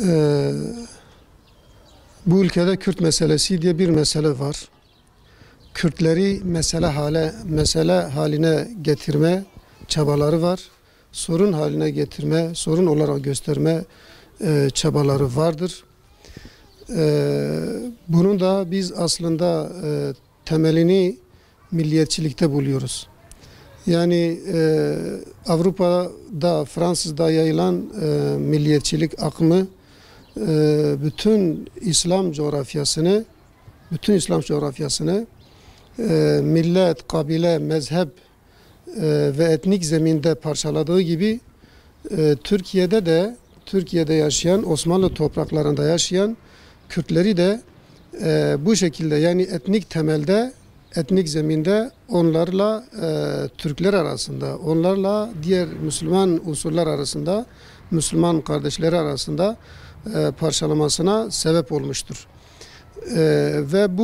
Ee, Bu ülkede Kürt meselesi diye bir mesele var. Kürtleri mesele haline getirme çabaları var. Sorun haline getirme, sorun olarak gösterme çabaları vardır. Bunun da biz aslında temelini milliyetçilikte buluyoruz. Yani Avrupa'da, Fransa'da yayılan milliyetçilik akımı bütün İslam coğrafyasını millet, kabile, mezhep ve etnik zeminde parçaladığı gibi Türkiye'de yaşayan, Osmanlı topraklarında yaşayan Kürtleri de bu şekilde, yani etnik temelde, etnik zeminde onlarla Türkler arasında, onlarla diğer Müslüman unsurlar arasında, Müslüman kardeşleri arasında parçalamasına sebep olmuştur. Ve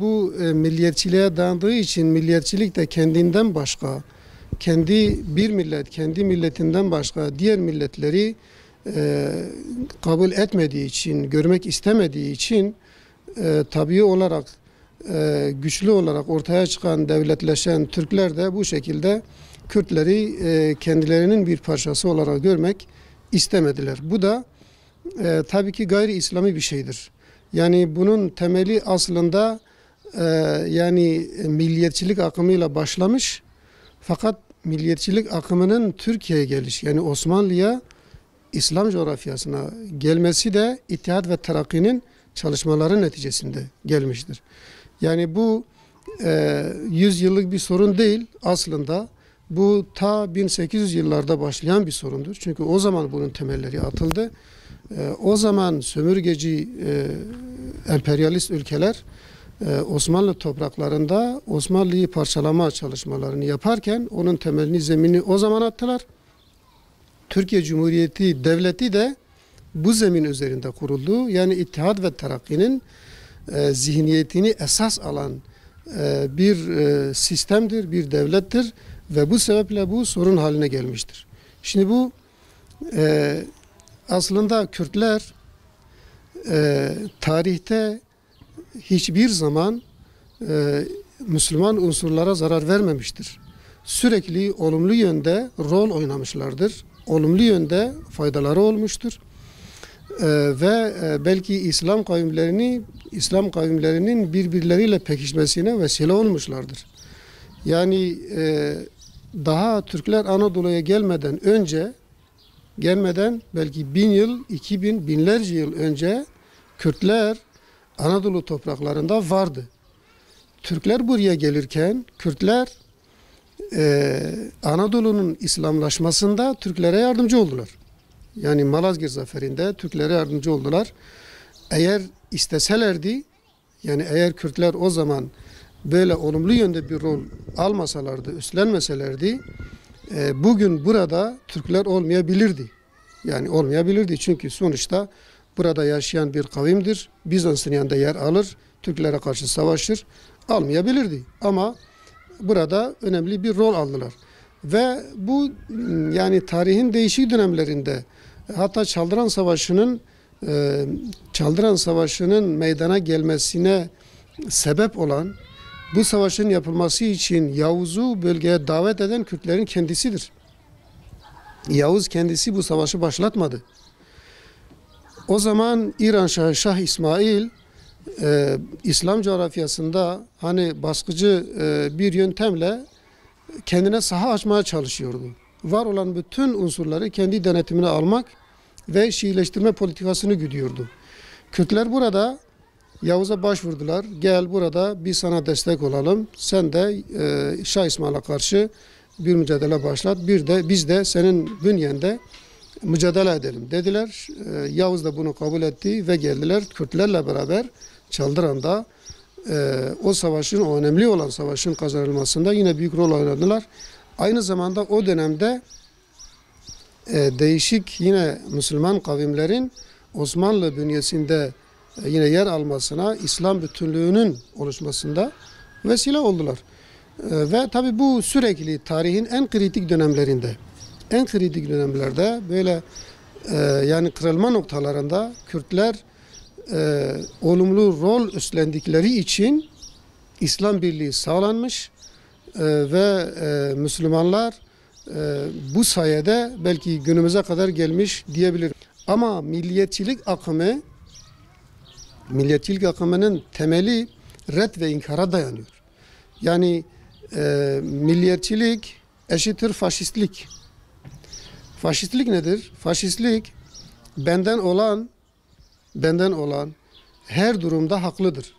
bu milliyetçiliğe dayandığı için milliyetçilik de kendinden başka, kendi milletinden başka diğer milletleri kabul etmediği için, görmek istemediği için tabii olarak güçlü olarak ortaya çıkan, devletleşen Türkler de bu şekilde Kürtleri kendilerinin bir parçası olarak görmek istemediler. Bu da tabii ki gayri İslami bir şeydir. Yani bunun temeli aslında yani milliyetçilik akımıyla başlamış, fakat milliyetçilik akımının Türkiye'ye geliş, yani Osmanlı'ya, İslam coğrafyasına gelmesi de İttihat ve Terakki'nin çalışmaları neticesinde gelmiştir. Yani bu 100 yıllık bir sorun değil aslında. Bu ta 1800 yıllarda başlayan bir sorundur. Çünkü o zaman bunun temelleri atıldı. O zaman sömürgeci emperyalist ülkeler Osmanlı topraklarında Osmanlı'yı parçalama çalışmalarını yaparken onun temelini, zemini o zaman attılar. Türkiye Cumhuriyeti Devleti de bu zemin üzerinde kuruldu. Yani İttihat ve Terakki'nin zihniyetini esas alan bir sistemdir, bir devlettir ve bu sebeple bu sorun haline gelmiştir. Şimdi bu aslında Kürtler tarihte hiçbir zaman Müslüman unsurlara zarar vermemiştir. Sürekli olumlu yönde rol oynamışlardır. Olumlu yönde faydaları olmuştur. Ve belki İslam kavimlerinin birbirleriyle pekişmesine vesile olmuşlardır. Yani daha Türkler Anadolu'ya gelmeden belki 1000 yıl, 2000, binlerce yıl önce Kürtler Anadolu topraklarında vardı. Türkler buraya gelirken Kürtler Anadolu'nun İslamlaşmasında Türklere yardımcı oldular. Yani Malazgirt Zaferi'nde Türklere yardımcı oldular. Eğer isteselerdi, yani eğer Kürtler o zaman böyle olumlu yönde bir rol almasalardı, üstlenmeselerdi, bugün burada Türkler olmayabilirdi. Yani olmayabilirdi çünkü sonuçta burada yaşayan bir kavimdir. Bizans'ın yanında yer alır, Türklere karşı savaşır, almayabilirdi. Ama burada önemli bir rol aldılar. Ve bu yani tarihin değişik dönemlerinde, hatta Çaldıran Savaşı'nın meydana gelmesine sebep olan, bu savaşın yapılması için Yavuz'u bölgeye davet eden Kürtlerin kendisidir. Yavuz kendisi bu savaşı başlatmadı. O zaman İran Şahı Şah İsmail İslam coğrafyasında hani baskıcı bir yöntemle kendine saha açmaya çalışıyordu. Var olan bütün unsurları kendi denetimine almak ve Şiileştirme politikasını güdüyordu. Kürtler burada Yavuz'a başvurdular. Gel burada biz sana destek olalım. Sen de Şah İsmail'e karşı bir mücadele başlat. Biz de senin bünyende mücadele edelim dediler. Yavuz da bunu kabul etti ve geldiler Kürtlerle beraber Çaldıran'da o önemli olan savaşın kazanılmasında yine büyük rol oynadılar. Aynı zamanda o dönemde değişik yine Müslüman kavimlerin Osmanlı bünyesinde yine yer almasına, İslam bütünlüğünün oluşmasında vesile oldular. Ve tabi bu sürekli tarihin en kritik dönemlerde böyle yani kırılma noktalarında Kürtler olumlu rol üstlendikleri için İslam birliği sağlanmış ve Müslümanlar bu sayede belki günümüze kadar gelmiş diyebilirim. Ama milliyetçilik akımının temeli red ve inkara dayanıyor. Yani milliyetçilik eşittir faşistlik. Faşistlik nedir? Faşistlik benden olan her durumda haklıdır.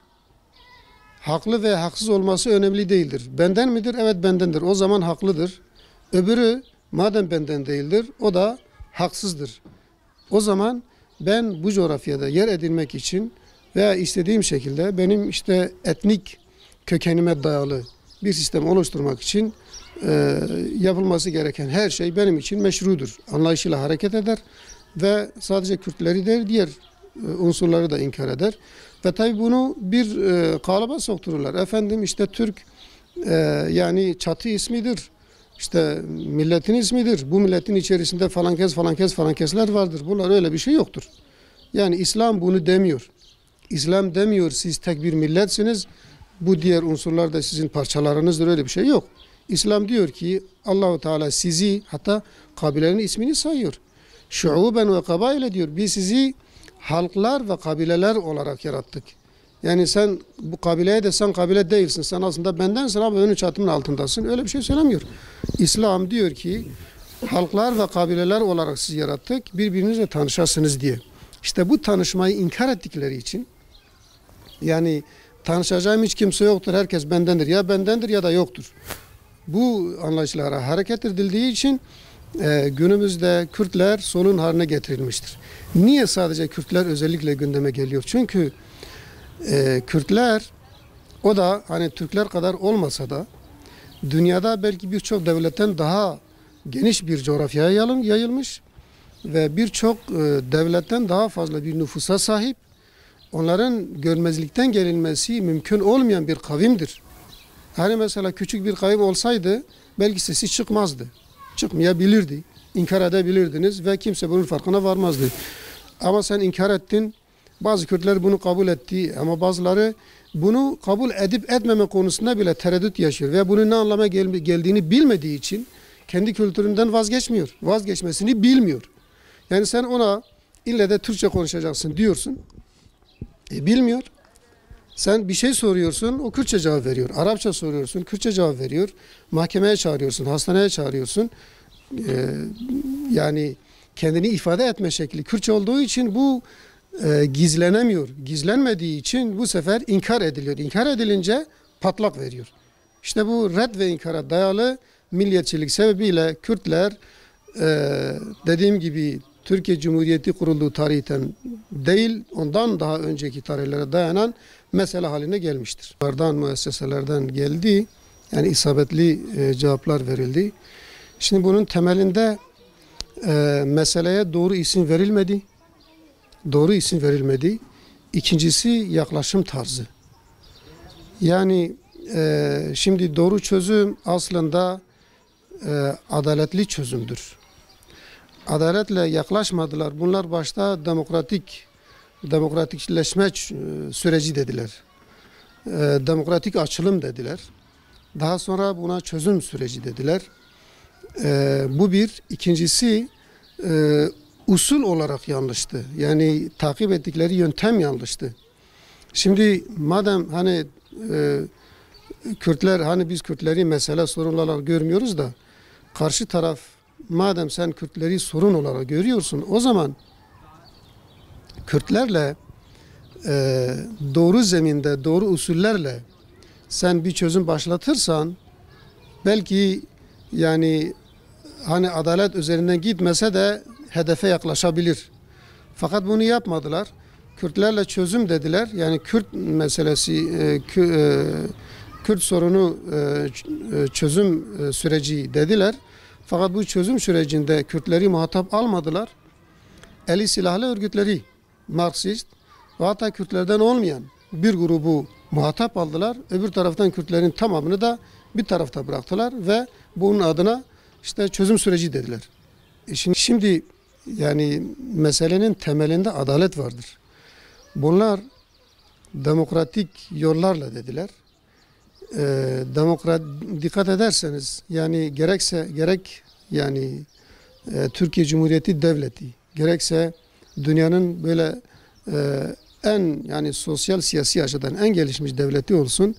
Haklı ve haksız olması önemli değildir. Benden midir? Evet bendendir. O zaman haklıdır. Öbürü madem benden değildir, o da haksızdır. O zaman ben bu coğrafyada yer edinmek için veya istediğim şekilde benim işte etnik kökenime dayalı bir sistem oluşturmak için yapılması gereken her şey benim için meşrudur. Anlayışıyla hareket eder ve sadece Kürtleri değil diğer unsurları da inkar eder. Ve tabi bunu bir kalıba soktururlar. Efendim işte Türk yani çatı ismidir. İşte milletin ismidir. Bu milletin içerisinde falan kesler vardır. Bunlar öyle bir şey yoktur. Yani İslam bunu demiyor. İslam demiyor siz tek bir milletsiniz. Bu diğer unsurlar da sizin parçalarınızdır. Öyle bir şey yok. İslam diyor ki Allahu Teala sizi hatta kabilelerin ismini sayıyor. Şuuben ve kabaile diyor. Biz sizi halklar ve kabileler olarak yarattık. Yani sen bu kabileye de sen kabile değilsin. Sen aslında bendensin ama önü çatımın altındasın. Öyle bir şey söylemiyor. İslam diyor ki halklar ve kabileler olarak sizi yarattık. Birbirinizle tanışasınız diye. İşte bu tanışmayı inkar ettikleri için yani tanışacağım hiç kimse yoktur. Herkes bendendir. Ya bendendir ya da yoktur. Bu anlayışlara hareket edildiği için günümüzde Kürtler sorun haline getirilmiştir. Niye sadece Kürtler özellikle gündeme geliyor? Çünkü Kürtler o da hani Türkler kadar olmasa da dünyada belki birçok devletten daha geniş bir coğrafyaya yayılmış ve birçok devletten daha fazla bir nüfusa sahip. Onların görmezlikten gelinmesi mümkün olmayan bir kavimdir. Hani mesela küçük bir kavim olsaydı belki sesi çıkmazdı. Çıkmayabilirdi. İnkar edebilirdiniz ve kimse bunun farkına varmazdı. Ama sen inkar ettin. Bazı Kürtler bunu kabul etti ama bazıları bunu kabul edip etmeme konusunda bile tereddüt yaşıyor ve bunun ne anlama geldiğini bilmediği için kendi kültüründen vazgeçmiyor. Vazgeçmesini bilmiyor. Yani sen ona ille de Türkçe konuşacaksın diyorsun. Bilmiyor. Sen bir şey soruyorsun, o Kürtçe cevap veriyor. Arapça soruyorsun, Kürtçe cevap veriyor. Mahkemeye çağırıyorsun, hastaneye çağırıyorsun. Yani kendini ifade etme şekli Kürtçe olduğu için bu gizlenemiyor. Gizlenmediği için bu sefer inkar ediliyor. İnkar edilince patlak veriyor. İşte bu red ve inkara dayalı milliyetçilik sebebiyle Kürtler dediğim gibi Türkiye Cumhuriyeti kurulduğu tarihten değil, ondan daha önceki tarihlere dayanan mesele haline gelmiştir. Bunlardan, müesseselerden geldi, yani isabetli cevaplar verildi. Şimdi bunun temelinde meseleye doğru isim verilmedi. Doğru isim verilmedi. İkincisi yaklaşım tarzı. Yani şimdi doğru çözüm aslında adaletli çözümdür. Adaletle yaklaşmadılar. Bunlar başta demokratikleşme süreci dediler. Demokratik açılım dediler. Daha sonra buna çözüm süreci dediler. Bu bir. İkincisi usul olarak yanlıştı. Yani takip ettikleri yöntem yanlıştı. Şimdi madem hani Kürtler hani biz Kürtleri mesele sorun olarak görmüyoruz da karşı taraf madem sen Kürtleri sorun olarak görüyorsun o zaman Kürtlerle doğru zeminde doğru usullerle sen bir çözüm başlatırsan belki yani hani adalet üzerinden gitmese de hedefe yaklaşabilir. Fakat bunu yapmadılar. Kürtlerle çözüm dediler. Yani Kürt meselesi, Kürt sorunu çözüm süreci dediler. Fakat bu çözüm sürecinde Kürtleri muhatap almadılar. Eli silahlı örgütleri, Marksist ve hatta Kürtlerden olmayan bir grubu muhatap aldılar. Öbür taraftan Kürtlerin tamamını da bir tarafta bıraktılar ve bunun adına işte çözüm süreci dediler. Şimdi yani meselenin temelinde adalet vardır. Bunlar demokratik yollarla dediler. Dikkat ederseniz yani gerek yani Türkiye Cumhuriyeti Devleti gerekse dünyanın böyle en yani sosyal siyasi açıdan en gelişmiş devleti olsun,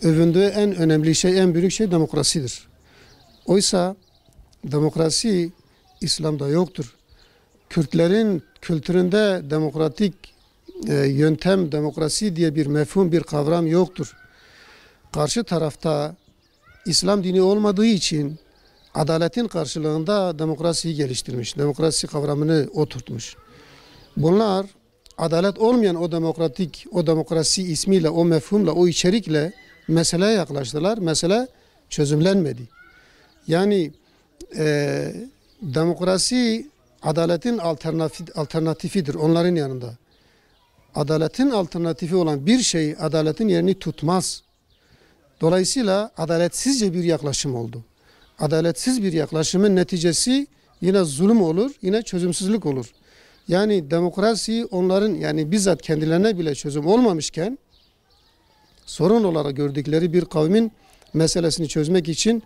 övündüğü en önemli şey, en büyük şey demokrasidir. Oysa demokrasi İslam'da yoktur. Kürtlerin kültüründe demokratik yöntem, demokrasi diye bir mefhum, bir kavram yoktur. Karşı tarafta İslam dini olmadığı için adaletin karşılığında demokrasiyi geliştirmiş, demokrasi kavramını oturtmuş. Bunlar adalet olmayan o demokrasi ismiyle, o mefhumla, o içerikle meseleye yaklaştılar. Mesele çözümlenmedi. Yani demokrasi adaletin alternatifidir onların yanında. Adaletin alternatifi olan bir şey adaletin yerini tutmaz. Dolayısıyla adaletsizce bir yaklaşım oldu. Adaletsiz bir yaklaşımın neticesi yine zulüm olur, yine çözümsüzlük olur. Yani demokrasi onların yani bizzat kendilerine bile çözüm olmamışken sorun olarak gördükleri bir kavmin meselesini çözmek için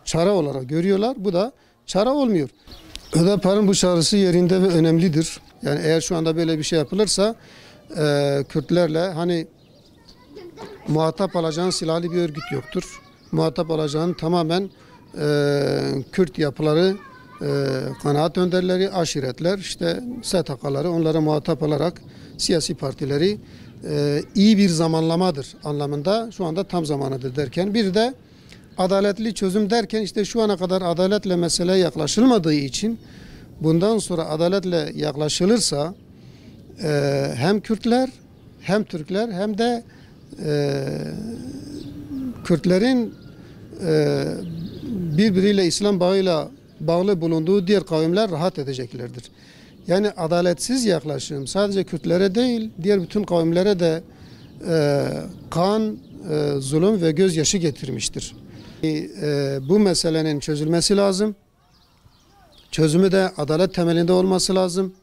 çare olarak görüyorlar. Bu da çare olmuyor. Ödepar'ın bu çağrısı yerinde ve önemlidir. Yani eğer şu anda böyle bir şey yapılırsa Kürtlerle hani muhatap alacağın silahlı bir örgüt yoktur. Muhatap alacağın tamamen Kürt yapıları, kanaat önderleri, aşiretler, işte STK'ları onlara muhatap alarak siyasi partileri iyi bir zamanlamadır anlamında şu anda tam zamanıdır derken bir de adaletli çözüm derken işte şu ana kadar adaletle meseleye yaklaşılmadığı için bundan sonra adaletle yaklaşılırsa hem Kürtler hem Türkler hem de Kürtlerin birbiriyle İslam bağıyla bağlı bulunduğu diğer kavimler rahat edeceklerdir. Yani adaletsiz yaklaşım sadece Kürtlere değil diğer bütün kavimlere de kan, zulüm ve gözyaşı getirmiştir. Bu meselenin çözülmesi lazım. Çözümü de adalet temelinde olması lazım.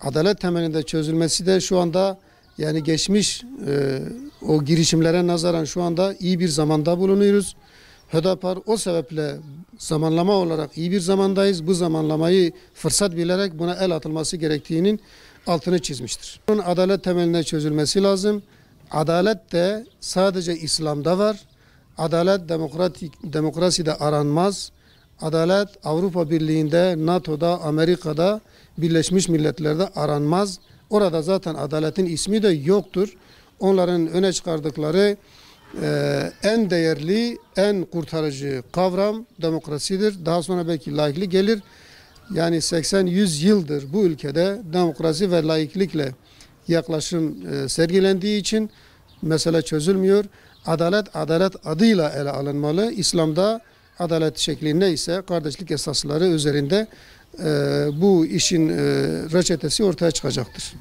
Adalet temelinde çözülmesi de şu anda yani geçmiş o girişimlere nazaran şu anda iyi bir zamanda bulunuyoruz. Hüdapar o sebeple zamanlama olarak iyi bir zamandayız. Bu zamanlamayı fırsat bilerek buna el atılması gerektiğinin altını çizmiştir. Bunun adalet temeline çözülmesi lazım. Adalet de sadece İslam'da var. Adalet demokraside aranmaz. Adalet Avrupa Birliği'nde, NATO'da, Amerika'da, Birleşmiş Milletler'de aranmaz. Orada zaten adaletin ismi de yoktur. Onların öne çıkardıkları en değerli, en kurtarıcı kavram demokrasidir. Daha sonra belki laiklik gelir. Yani 80-100 yıldır bu ülkede demokrasi ve laiklikle yaklaşım sergilendiği için mesele çözülmüyor. Adalet adıyla ele alınmalı. İslam'da adalet şekli neyse kardeşlik esasları üzerinde bu işin reçetesi ortaya çıkacaktır.